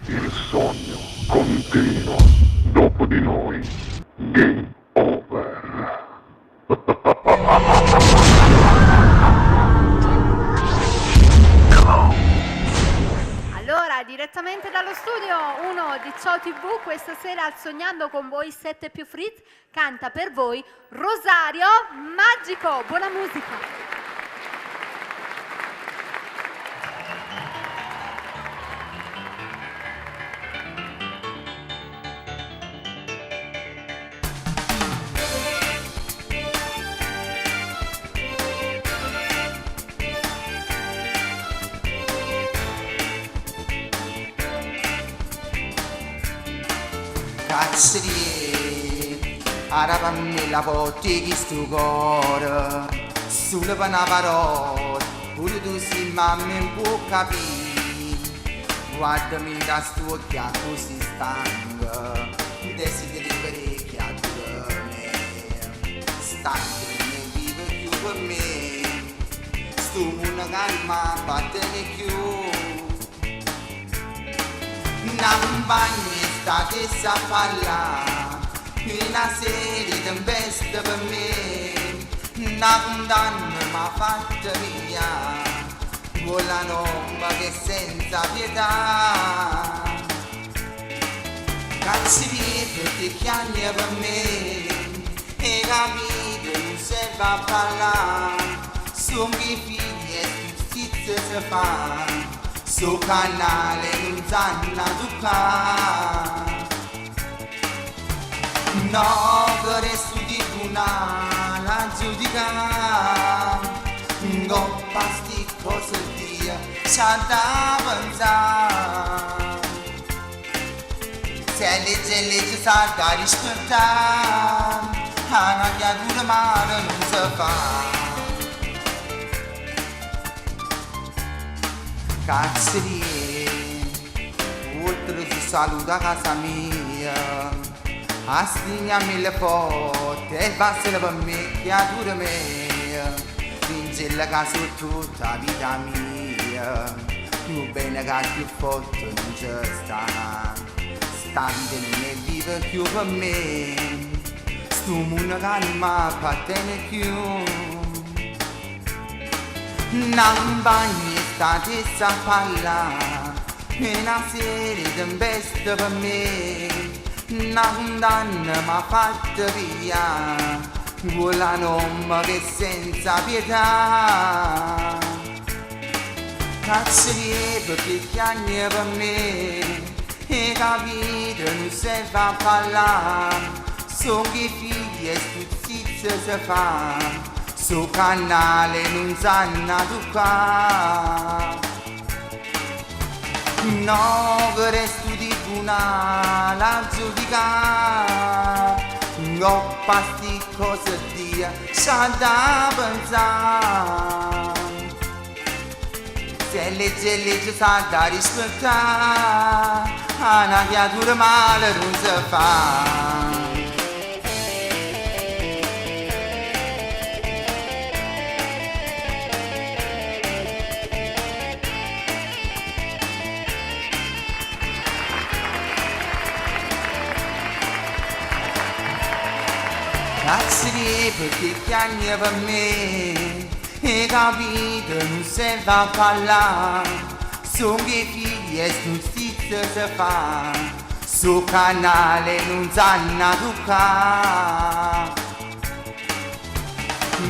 Il sogno continua. Dopo di noi, game over. Allora, direttamente dallo studio 1 di Ciao TV, questa sera al Sognando con voi 7 più Fritz canta per voi Rosario Magico. Buona musica! Cazzerie, arabammi la botte chi sto cuore, sulle per una parola, pure tu si mamma non può capire, guardami da sto occhiato così stanco, desideri parecchiato da me, stanco non vive più per me, sto mondo calma, battene più. Non bagni state a parlare, una serie tempeste per me, una condanna m'ha fatta via, quella norma che senza pietà. Cazzi perché chiami per me, e capite non serve a parlare, sono i figli e giustizia si fa. Su canale non sanno toccare, no che resto di tribunale a giudicare, coppa sti cose dia c'ha da pensare, se legge sa da rispettare, a una creatura male non si fa. Cazzerie, oltre si saluta a casa mia, assegnami le foto e passare per me, creatura mia, fingere che sono tutta la vita mia, più bene che più forte non c'è sta, stante non ne vive più per me, sto mondo che non mi appartiene più. Non bagni state a parlare, una serie tempeste per me, una condanna m'ha fatta via, quella norma che senza pietà. Cazzerie perché chiami per me, e capite non serve a parlare, sono i figli e giustizia si fa. Su canale non sanno toccare, no che resto di tribunale a giudicare, coppa sti cose dia c'ha da pensare, se legge sa da rispettare, a una creatura male non si fa. Cazzerie perché chiami per me, e capite non serve a parlare, sono i figli e giustizia si fa, su canale non sanno toccare,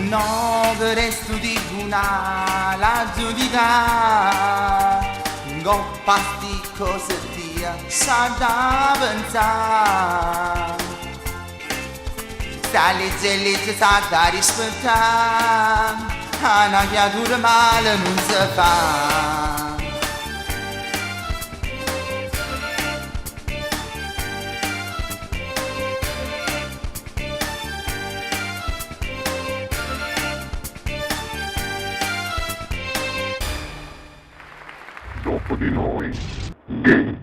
no che resto di tribunale a giudicare, coppa sti cose dia c'ha da pensare. Se legge sa da rispettare, a una creatura male non si fa. Dopo di noi, game